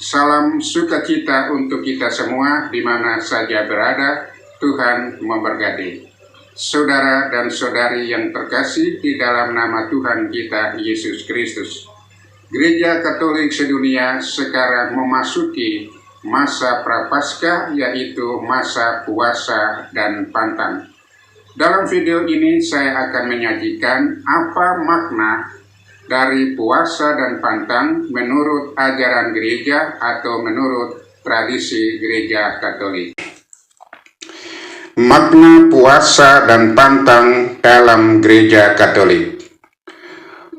Salam sukacita untuk kita semua di mana saja berada. Tuhan memberkati. Saudara dan saudari yang terkasih di dalam nama Tuhan kita Yesus Kristus, Gereja Katolik sedunia sekarang memasuki masa Prapaskah, yaitu masa puasa dan pantang. Dalam video ini saya akan menyajikan apa makna dari puasa dan pantang menurut ajaran gereja atau menurut tradisi gereja Katolik. Makna puasa dan pantang dalam gereja Katolik.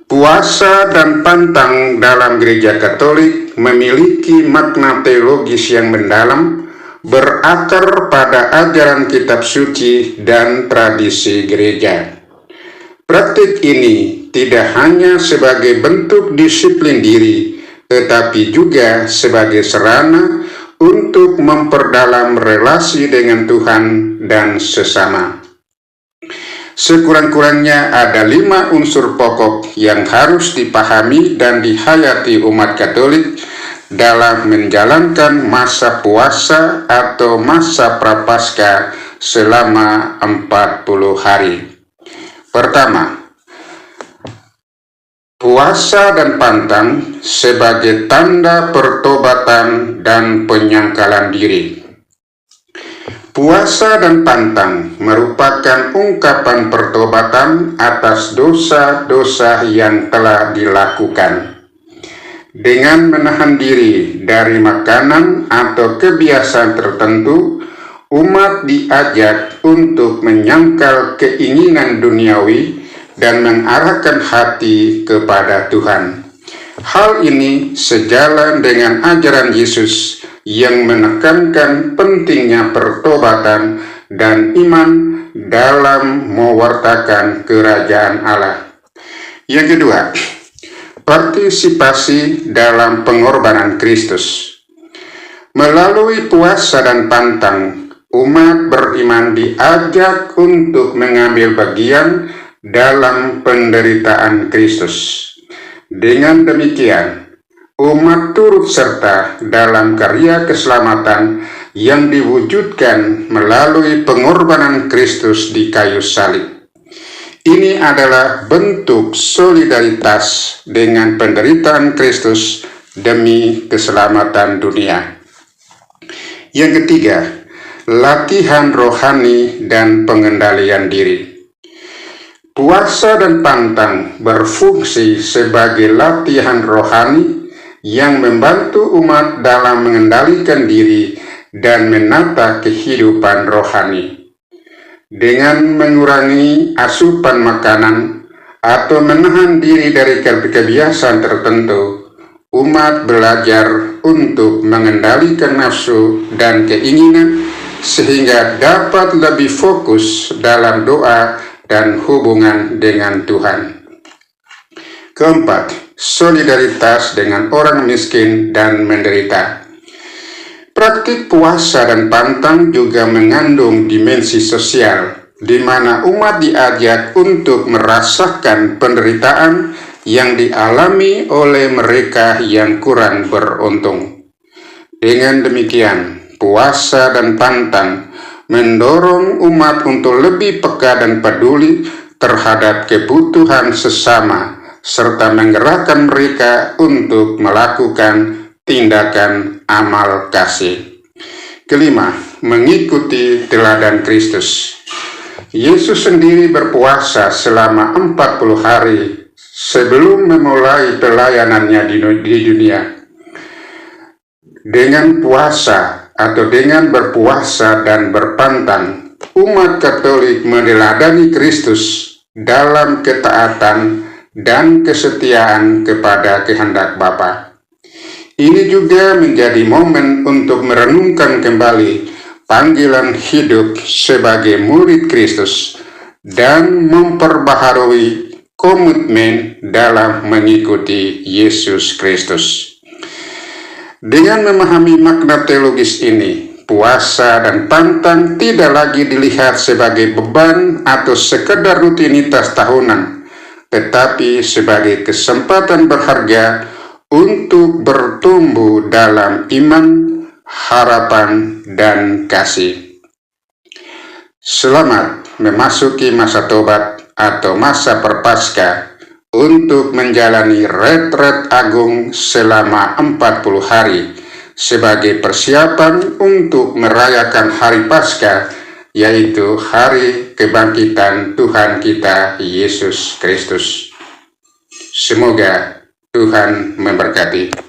Puasa dan pantang dalam gereja Katolik memiliki makna teologis yang mendalam, berakar pada ajaran kitab suci dan tradisi gereja. Praktik ini tidak hanya sebagai bentuk disiplin diri, tetapi juga sebagai sarana untuk memperdalam relasi dengan Tuhan dan sesama. Sekurang-kurangnya ada 5 unsur pokok yang harus dipahami dan dihayati umat Katolik dalam menjalankan masa puasa atau masa Prapaskah selama 40 hari. Pertama, puasa dan pantang sebagai tanda pertobatan dan penyangkalan diri. Puasa dan pantang merupakan ungkapan pertobatan atas dosa-dosa yang telah dilakukan. Dengan menahan diri dari makanan atau kebiasaan tertentu, umat diajak untuk menyangkal keinginan duniawi dan mengarahkan hati kepada Tuhan. Hal ini sejalan dengan ajaran Yesus yang menekankan pentingnya pertobatan dan iman dalam mewartakan kerajaan Allah. Yang kedua, partisipasi dalam pengorbanan Kristus. Melalui puasa dan pantang, umat beriman diajak untuk mengambil bagian dalam penderitaan Kristus. Dengan demikian, umat turut serta dalam karya keselamatan yang diwujudkan melalui pengorbanan Kristus di kayu salib. Ini adalah bentuk solidaritas dengan penderitaan Kristus demi keselamatan dunia. Yang ketiga, latihan rohani dan pengendalian diri. Puasa dan pantang berfungsi sebagai latihan rohani yang membantu umat dalam mengendalikan diri dan menata kehidupan rohani. Dengan mengurangi asupan makanan atau menahan diri dari kebiasaan tertentu, umat belajar untuk mengendalikan nafsu dan keinginan sehingga dapat lebih fokus dalam doa dan hubungan dengan Tuhan. Keempat, solidaritas dengan orang miskin dan menderita. Praktik puasa dan pantang juga mengandung dimensi sosial, di mana umat diajak untuk merasakan penderitaan yang dialami oleh mereka yang kurang beruntung. Dengan demikian, puasa dan pantang mendorong umat untuk lebih peka dan peduli terhadap kebutuhan sesama, serta menggerakkan mereka untuk melakukan tindakan amal kasih. Kelima, mengikuti teladan Kristus. Yesus sendiri berpuasa selama 40 hari sebelum memulai pelayanannya di dunia. Dengan puasa atau dengan berpuasa dan berpantang, umat Katolik meneladani Kristus dalam ketaatan dan kesetiaan kepada kehendak Bapa. Ini juga menjadi momen untuk merenungkan kembali panggilan hidup sebagai murid Kristus dan memperbaharui komitmen dalam mengikuti Yesus Kristus. Dengan memahami makna teologis ini, puasa dan pantang tidak lagi dilihat sebagai beban atau sekedar rutinitas tahunan, tetapi sebagai kesempatan berharga untuk bertumbuh dalam iman, harapan, dan kasih. Selamat memasuki masa tobat atau masa Prapaskah untuk menjalani retret agung selama 40 hari sebagai persiapan untuk merayakan hari Paskah, yaitu hari kebangkitan Tuhan kita Yesus Kristus. Semoga Tuhan memberkati.